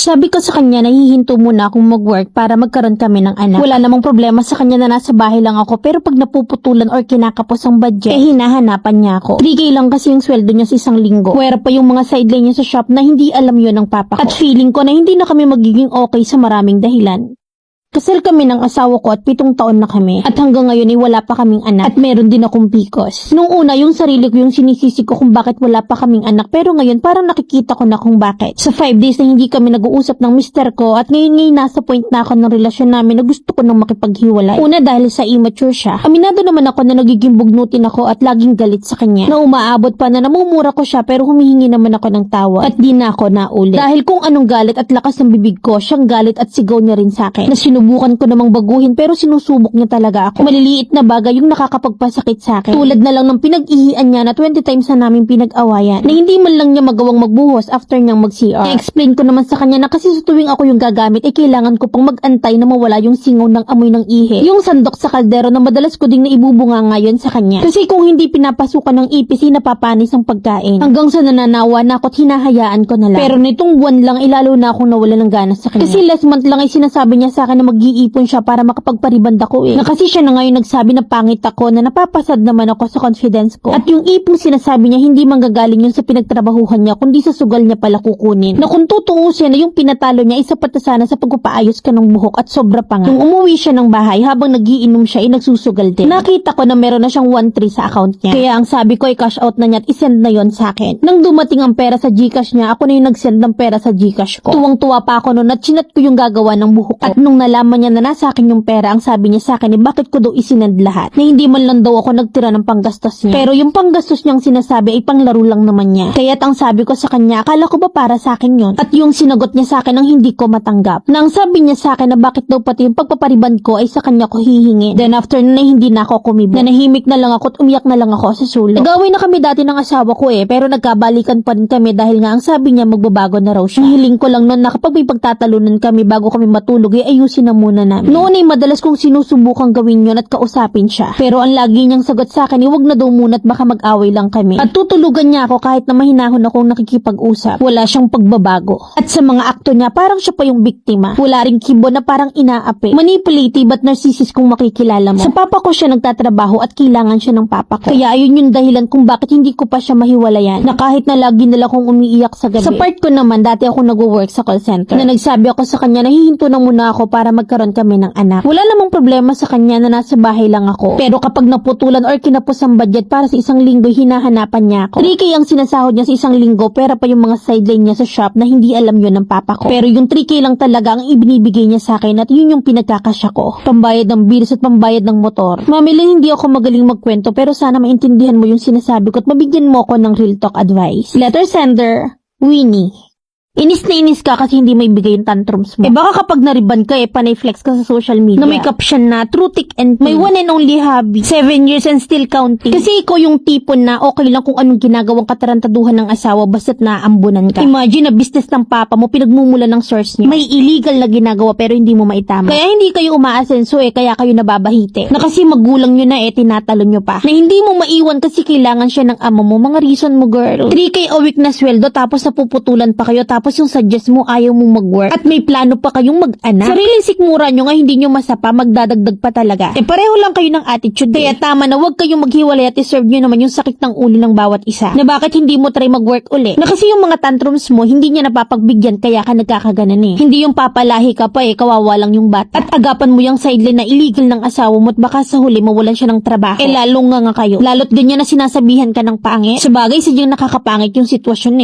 Sabi ko sa kanya na hihinto muna akong mag-work para magkaroon kami ng anak. Wala namang problema sa kanya na nasa bahay lang ako, pero pag napuputulan or kinakapos ang budget, hinahanapan niya ako. 3K lang kasi yung sweldo niya sa isang linggo. Where pa yung mga sideline niya sa shop na hindi alam yun ng papa ko. At feeling ko na hindi na kami magiging okay sa maraming dahilan. Kasal kami ng asawa ko at 7 taon na kami. At hanggang ngayon ay wala pa kaming anak. At meron din akong PCOS. Nung una, yung sarili ko yung sinisisi ko kung bakit wala pa kaming anak. Pero ngayon, parang nakikita ko na kung bakit. Sa 5 days na hindi kami nag-uusap ng mister ko at ngayon nasa point na ako ng relasyon namin na gusto ko nang makipaghiwalay. Una dahil sa immature siya. Aminado naman ako na nagiging bugnutin ako at laging galit sa kanya. Na umaabot pa na namumura ko siya pero humihingi naman ako ng tawa. At di na ako naulit. Dahil kung anong galit at lakas ng bibig ko, siyang galit at sigaw niya rin sa akin. Sinubukan ko namang baguhin pero sinusubok niya talaga ako. Maliliit na bagay yung nakakapagpasakit sa akin. Tulad na lang ng pinag-ihian niya na 20 times na namin pinag-awayan. Na hindi man lang niya magawang magbuhos after niyang mag-CR. I-explain ko naman sa kanya na kasi sa tuwing ako yung gagamit ay kailangan ko pang mag-antay na mawala yung singaw ng amoy ng ihi. Yung sandok sa kaldero na madalas ko ding naibubunga ngayon sa kanya. Kasi kung hindi pinapasukan ng ipis ay napapanis ang pagkain. Hanggang sa nananawa na ako at hinahayaan ko na lang. Pero nitong buwan lang ilalo na akong nawala ng gana sa kanya. Kasi last month lang ay sinasabi niya sa akin na mag-iipon siya para makapagpariband ako Na kasi siya na ngayon nagsabi na pangit ako, na napapasad naman ako sa confidence ko. At yung ipong sinasabi niya hindi manggagaling yun sa pinagtrabahuhan niya kundi sa sugal niya pala kukunin. Na kung tutuusin na yung pinatalo niya isa pa sana sa pagpapaayos ka ng buhok at sobra pa nga. Nung umuwi siya ng bahay habang nagiinom siya ay nagsusugal din. Nakita ko na meron na siyang 1,300 sa account niya. Kaya ang sabi ko ay cash out na niya at isend na yon sa akin. Nang dumating ang pera sa Gcash niya, ako na yung nag-send ng pera sa Gcash ko. Tuwang-tuwa pa ako noon at chinat ko yung gagawa ng buhok ko. At nung nalaman niya na nasa akin yung pera, ang sabi niya sa akin bakit ko daw isinend lahat. Na hindi man lang daw ako nagtira ng panggastos niya. Pero yung panggastos niyang sinasabi ay panglaro lang naman niya. Kaya't ang sabi ko sa kanya, akala ko ba para sa akin yun? At yung sinagot niya sa akin ang hindi ko matanggap. Na ang sabi niya sa akin na bakit daw pati yung pagpapariband ko ay sa kanya ko hihingi. Then after na hindi na ako kumibo. Na nahimik na lang ako at umiyak na lang ako sa sulok. Nag-away na kami dati ng asawa ko pero nagkabalikan pa rin kami dahil nga ang sabi niya magbabago na raw siya. Ang hiling ko lang noon na kapag may pagtatalunan kami bago kami matulog ay ayusin na muna namin. Noon ay madalas kong sinusubukang gawin yun at kausapin siya. Pero ang lagi niyang sagot sa akin, huwag na daw muna at baka mag-away lang kami. At tutulugan niya ako kahit na mahinahon akong nakikipag-usap. Wala siyang pagbabago. At sa mga akto niya, parang siya pa yung biktima. Wala ring kibo na parang inaapi. Manipulative at narcissist kung makikilala mo. Sa papa ko siya nagtatrabaho at kailangan siya ng papa ko. Kaya ayun yung dahilan kung bakit hindi ko pa siya mahiwalayan. Na kahit na lagi nila akong umiiyak sa gabi. Sa part ko naman, dati ako nag-work sa call center. Na nagsabi ako sa kanya na hihinto na muna ako para magkaroon kami ng anak. Wala namang problema sa kanya na nasa bahay lang ako. Pero kapag naputulan or kinapos ang budget para sa isang linggo, hinahanapan niya ako. 3K ang sinasahod niya sa isang linggo, pera pa yung mga sideline niya sa shop na hindi alam yun ng papa ko. Pero yung 3K lang talaga ang ibinibigay niya sa akin at yun yung pinagkakasya ko. Pambayad ng bills at pambayad ng motor. Mamili, hindi ako magaling magkwento pero sana maintindihan mo yung sinasabi ko at mabigyan mo ako ng real talk advice. Letter sender, Winnie. Inis na inis ka kasi hindi may bigay yung tantrums mo. Baka kapag nariban ka panay flex ka sa social media. Na may caption na, true thick and thin. May one and only hubby. 7 years and still counting. Kasi ikaw yung tipo na okay lang kung anong ginagawang katarantaduhan ng asawa basta't naambunan ka. Imagine na business ng papa mo pinagmumula ng source niyo. May illegal na ginagawa pero hindi mo maitama. Kaya hindi kayo umaasenso kaya kayo nababahite. Na kasi magulang nyo na tinatalo nyo pa. Na hindi mo maiwan kasi kailangan siya ng ama mo. Mga reason mo girl. 3K a week na sweldo tapos napuputulan pa kayo tapos yung suggest mo ayaw mong mag-work at may plano pa kayong mag-anak. Sariling sikmura nyo nga hindi nyo masapa, magdadagdag pa talaga. Pareho lang kayo ng attitude. Kaya tama na wag kayong maghiwalay at iserve nyo naman yung sakit ng ulo ng bawat isa. Na bakit hindi mo try mag-work uli? Na kasi yung mga tantrums mo hindi niya napapagbigyan kaya ka nagkakaganan Hindi yung papalahi ka pa kawawa lang yung bata. At agapan mo yung sideline na illegal ng asawa mo at baka sa huli mawalan siya ng trabaho. Lalong nga kayo. Lalo't ganyan na sinasabihan ka ng pangit. Sabagay sadyang nakakapangit yung sitwasyon